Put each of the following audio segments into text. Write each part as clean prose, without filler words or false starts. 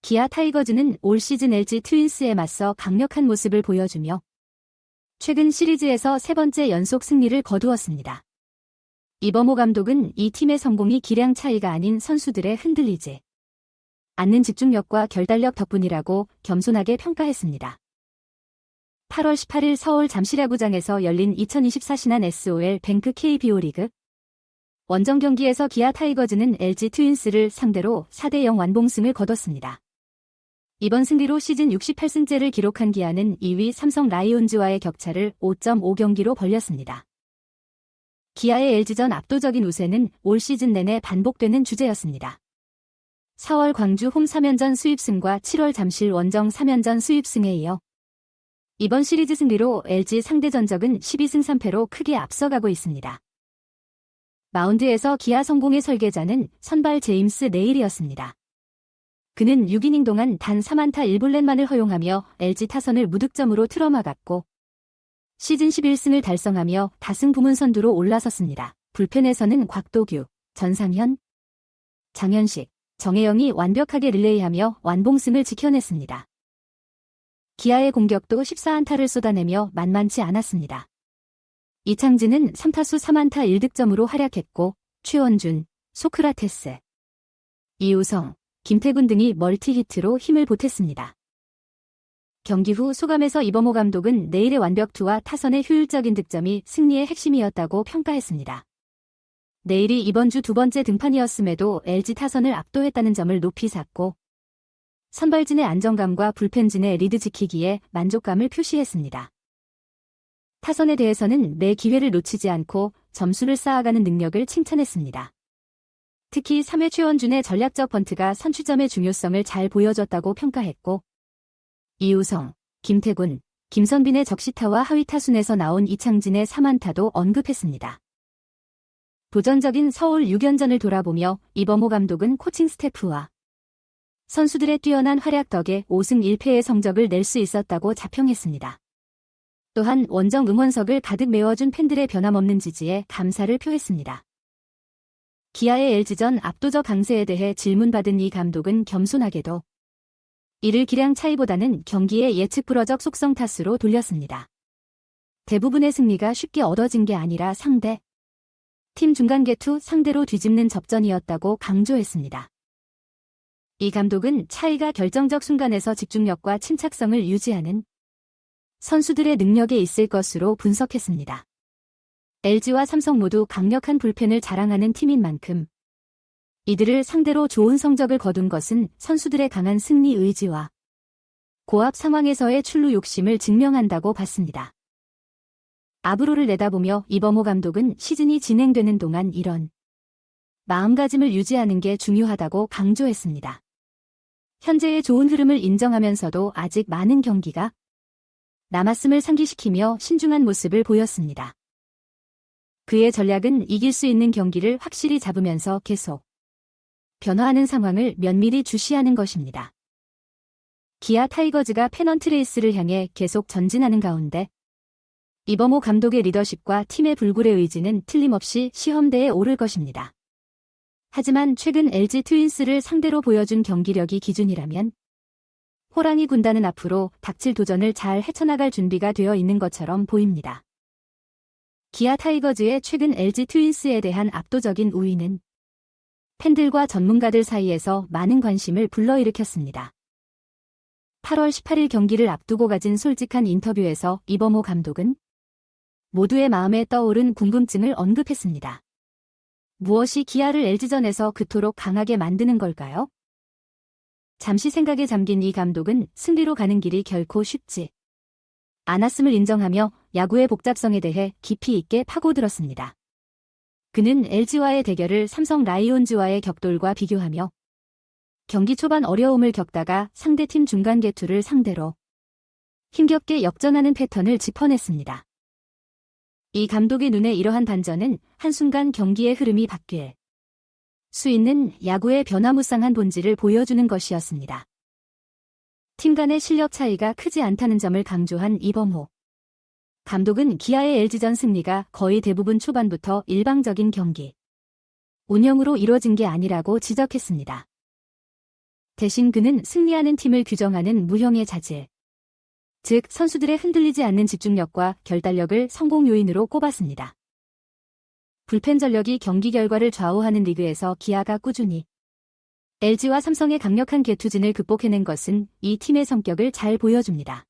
기아 타이거즈는 올 시즌 LG 트윈스에 맞서 강력한 모습을 보여주며 최근 시리즈에서 세 번째 연속 승리를 거두었습니다. 이범호 감독은 이 팀의 성공이 기량 차이가 아닌 선수들의 흔들리지 않는 집중력과 결단력 덕분이라고 겸손하게 평가했습니다. 8월 18일 서울 잠실야구장에서 열린 2024 신한 SOL 뱅크 KBO 리그 원정 경기에서 기아 타이거즈는 LG 트윈스를 상대로 4대0 완봉승을 거뒀습니다. 이번 승리로 시즌 68승째를 기록한 기아는 2위 삼성 라이온즈와의 격차를 5.5경기로 벌렸습니다. 기아의 LG전 압도적인 우세는 올 시즌 내내 반복되는 주제였습니다. 4월 광주 홈 3연전 수입승과 7월 잠실 원정 3연전 수입승에 이어 이번 시리즈 승리로 LG 상대 전적은 12승 3패로 크게 앞서가고 있습니다. 마운드에서 기아 성공의 설계자는 선발 제임스 네일이었습니다. 그는 6이닝 동안 단 3안타 1볼넷만을 허용하며 LG 타선을 무득점으로 틀어막았고 시즌 11승을 달성하며 다승 부문 선두로 올라섰습니다. 불펜에서는 곽도규, 전상현, 장현식, 정혜영이 완벽하게 릴레이하며 완봉승을 지켜냈습니다. 기아의 공격도 14안타를 쏟아내며 만만치 않았습니다. 이창진은 3타수 3안타 1득점으로 활약했고 최원준, 소크라테스, 이우성, 김태군 등이 멀티히트로 힘을 보탰습니다. 경기 후 소감에서 이범호 감독은 내일의 완벽투와 타선의 효율적인 득점이 승리의 핵심이었다고 평가했습니다. 내일이 이번 주 두 번째 등판이었음에도 LG 타선을 압도했다는 점을 높이 샀고 선발진의 안정감과 불펜진의 리드 지키기에 만족감을 표시했습니다. 타선에 대해서는 매 기회를 놓치지 않고 점수를 쌓아가는 능력을 칭찬했습니다. 특히 3회 최원준의 전략적 번트가 선취점의 중요성을 잘 보여줬다고 평가했고 이우성, 김태군, 김선빈의 적시타와 하위 타순에서 나온 이창진의 3안타도 언급했습니다. 도전적인 서울 6연전을 돌아보며 이범호 감독은 코칭 스태프와 선수들의 뛰어난 활약 덕에 5승 1패의 성적을 낼 수 있었다고 자평했습니다. 또한 원정 응원석을 가득 메워준 팬들의 변함없는 지지에 감사를 표했습니다. 기아의 LG전 압도적 강세에 대해 질문받은 이 감독은 겸손하게도 이를 기량 차이보다는 경기의 예측 불허적 속성 탓으로 돌렸습니다. 대부분의 승리가 쉽게 얻어진 게 아니라 상대 팀 중간 개투 상대로 뒤집는 접전이었다고 강조했습니다. 이 감독은 차이가 결정적 순간에서 집중력과 침착성을 유지하는 선수들의 능력에 있을 것으로 분석했습니다. LG와 삼성 모두 강력한 불펜을 자랑하는 팀인 만큼 이들을 상대로 좋은 성적을 거둔 것은 선수들의 강한 승리 의지와 고압 상황에서의 출루 욕심을 증명한다고 봤습니다. 앞으로를 내다보며 이범호 감독은 시즌이 진행되는 동안 이런 마음가짐을 유지하는 게 중요하다고 강조했습니다. 현재의 좋은 흐름을 인정하면서도 아직 많은 경기가 남았음을 상기시키며 신중한 모습을 보였습니다. 그의 전략은 이길 수 있는 경기를 확실히 잡으면서 계속 변화하는 상황을 면밀히 주시하는 것입니다. 기아 타이거즈가 페넌트 레이스를 향해 계속 전진하는 가운데 이범호 감독의 리더십과 팀의 불굴의 의지는 틀림없이 시험대에 오를 것입니다. 하지만 최근 LG 트윈스를 상대로 보여준 경기력이 기준이라면 호랑이 군단은 앞으로 닥칠 도전을 잘 헤쳐나갈 준비가 되어 있는 것처럼 보입니다. 기아 타이거즈의 최근 LG 트윈스에 대한 압도적인 우위는 팬들과 전문가들 사이에서 많은 관심을 불러일으켰습니다. 8월 18일 경기를 앞두고 가진 솔직한 인터뷰에서 이범호 감독은 모두의 마음에 떠오른 궁금증을 언급했습니다. 무엇이 기아를 LG전에서 그토록 강하게 만드는 걸까요? 잠시 생각에 잠긴 이 감독은 승리로 가는 길이 결코 쉽지 않았음을 인정하며 야구의 복잡성에 대해 깊이 있게 파고들었습니다. 그는 LG와의 대결을 삼성 라이온즈와의 격돌과 비교하며 경기 초반 어려움을 겪다가 상대팀 중간 개투를 상대로 힘겹게 역전하는 패턴을 짚어냈습니다. 이 감독의 눈에 이러한 반전은 한순간 경기의 흐름이 바뀔 수 있는 야구의 변화무쌍한 본질을 보여주는 것이었습니다. 팀 간의 실력 차이가 크지 않다는 점을 강조한 이범호 감독은 기아의 LG전 승리가 거의 대부분 초반부터 일방적인 경기 운영으로 이뤄진 게 아니라고 지적했습니다. 대신 그는 승리하는 팀을 규정하는 무형의 자질, 즉 선수들의 흔들리지 않는 집중력과 결단력을 성공 요인으로 꼽았습니다. 불펜 전력이 경기 결과를 좌우하는 리그에서 기아가 꾸준히 LG와 삼성의 강력한 개투진을 극복해낸 것은 이 팀의 성격을 잘 보여줍니다.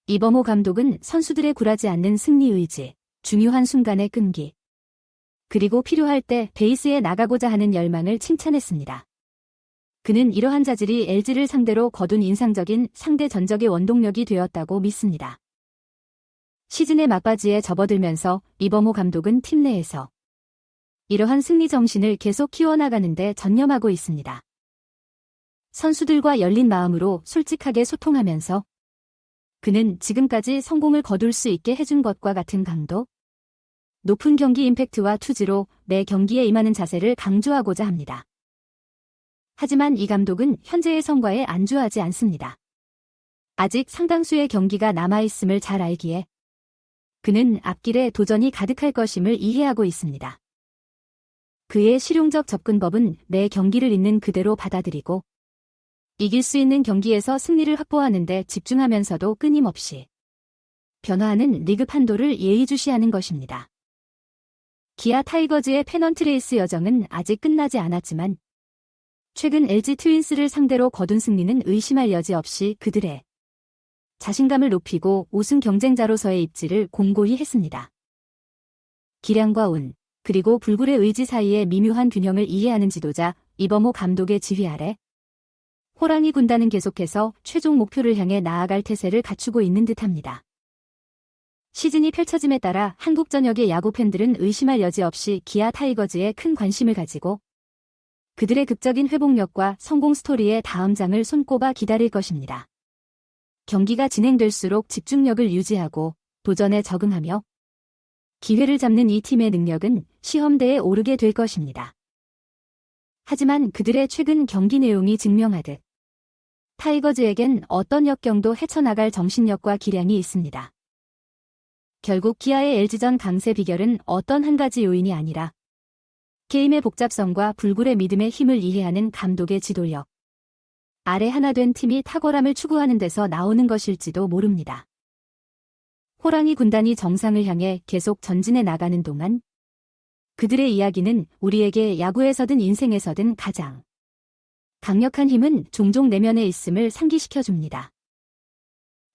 이범호 감독은 선수들의 굴하지 않는 승리 의지, 중요한 순간의 끈기, 그리고 필요할 때 베이스에 나가고자 하는 열망을 칭찬했습니다. 그는 이러한 자질이 LG를 상대로 거둔 인상적인 상대 전적의 원동력이 되었다고 믿습니다. 시즌의 막바지에 접어들면서 이범호 감독은 팀 내에서 이러한 승리 정신을 계속 키워나가는 데 전념하고 있습니다. 선수들과 열린 마음으로 솔직하게 소통하면서 그는 지금까지 성공을 거둘 수 있게 해준 것과 같은 강도, 높은 경기 임팩트와 투지로 매 경기에 임하는 자세를 강조하고자 합니다. 하지만 이 감독은 현재의 성과에 안주하지 않습니다. 아직 상당수의 경기가 남아있음을 잘 알기에 그는 앞길에 도전이 가득할 것임을 이해하고 있습니다. 그의 실용적 접근법은 매 경기를 있는 그대로 받아들이고 이길 수 있는 경기에서 승리를 확보하는 데 집중하면서도 끊임없이 변화하는 리그 판도를 예의주시하는 것입니다. 기아 타이거즈의 페넌트 레이스 여정은 아직 끝나지 않았지만 최근 LG 트윈스를 상대로 거둔 승리는 의심할 여지 없이 그들의 자신감을 높이고 우승 경쟁자로서의 입지를 공고히 했습니다. 기량과 운, 그리고 불굴의 의지 사이의 미묘한 균형을 이해하는 지도자 이범호 감독의 지휘 아래 호랑이 군단은 계속해서 최종 목표를 향해 나아갈 태세를 갖추고 있는 듯합니다. 시즌이 펼쳐짐에 따라 한국 전역의 야구 팬들은 의심할 여지 없이 기아 타이거즈에 큰 관심을 가지고 그들의 극적인 회복력과 성공 스토리의 다음 장을 손꼽아 기다릴 것입니다. 경기가 진행될수록 집중력을 유지하고 도전에 적응하며 기회를 잡는 이 팀의 능력은 시험대에 오르게 될 것입니다. 하지만 그들의 최근 경기 내용이 증명하듯 타이거즈에겐 어떤 역경도 헤쳐나갈 정신력과 기량이 있습니다. 결국 기아의 LG전 강세 비결은 어떤 한 가지 요인이 아니라 게임의 복잡성과 불굴의 믿음의 힘을 이해하는 감독의 지도력 아래 하나 된 팀이 탁월함을 추구하는 데서 나오는 것일지도 모릅니다. 호랑이 군단이 정상을 향해 계속 전진해 나가는 동안 그들의 이야기는 우리에게 야구에서든 인생에서든 가장 강력한 힘은 종종 내면에 있음을 상기시켜줍니다.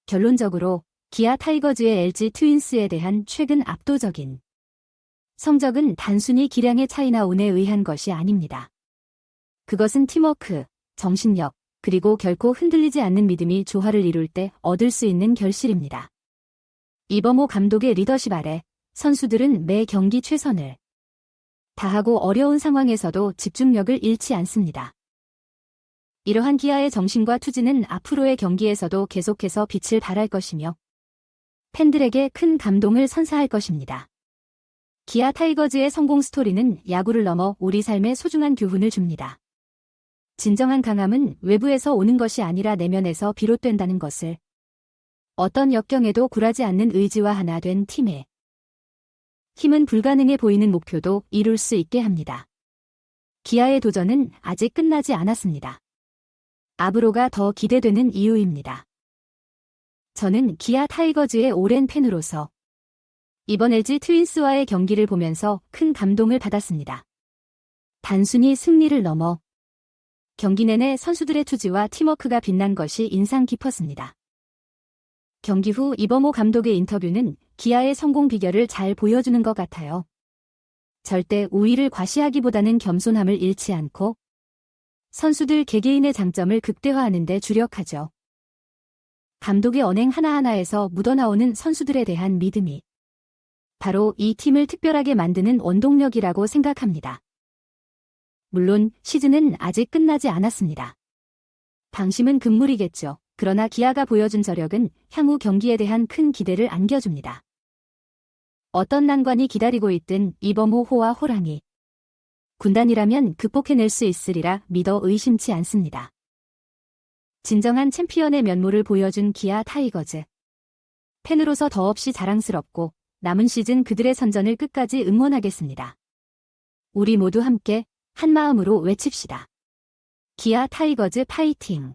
결론적으로 기아 타이거즈의 LG 트윈스에 대한 최근 압도적인 성적은 단순히 기량의 차이나 운에 의한 것이 아닙니다. 그것은 팀워크, 정신력, 그리고 결코 흔들리지 않는 믿음이 조화를 이룰 때 얻을 수 있는 결실입니다. 이범호 감독의 리더십 아래 선수들은 매 경기 최선을 다하고 어려운 상황에서도 집중력을 잃지 않습니다. 이러한 기아의 정신과 투지는 앞으로의 경기에서도 계속해서 빛을 발할 것이며 팬들에게 큰 감동을 선사할 것입니다. 기아 타이거즈의 성공 스토리는 야구를 넘어 우리 삶에 소중한 교훈을 줍니다. 진정한 강함은 외부에서 오는 것이 아니라 내면에서 비롯된다는 것을, 어떤 역경에도 굴하지 않는 의지와 하나 된 팀의 힘은 불가능해 보이는 목표도 이룰 수 있게 합니다. 기아의 도전은 아직 끝나지 않았습니다. 앞으로가 더 기대되는 이유입니다. 저는 기아 타이거즈의 오랜 팬으로서 이번 LG 트윈스와의 경기를 보면서 큰 감동을 받았습니다. 단순히 승리를 넘어 경기 내내 선수들의 투지와 팀워크가 빛난 것이 인상 깊었습니다. 경기 후 이범호 감독의 인터뷰는 기아의 성공 비결을 잘 보여주는 것 같아요. 절대 우위를 과시하기보다는 겸손함을 잃지 않고 선수들 개개인의 장점을 극대화하는 데 주력하죠. 감독의 언행 하나하나에서 묻어나오는 선수들에 대한 믿음이 바로 이 팀을 특별하게 만드는 원동력이라고 생각합니다. 물론 시즌은 아직 끝나지 않았습니다. 방심은 금물이겠죠. 그러나 기아가 보여준 저력은 향후 경기에 대한 큰 기대를 안겨줍니다. 어떤 난관이 기다리고 있든 이범호 호와 호랑이 군단이라면 극복해낼 수 있으리라 믿어 의심치 않습니다. 진정한 챔피언의 면모를 보여준 기아 타이거즈. 팬으로서 더없이 자랑스럽고 남은 시즌 그들의 선전을 끝까지 응원하겠습니다. 우리 모두 함께 한 마음으로 외칩시다. 기아 타이거즈 파이팅!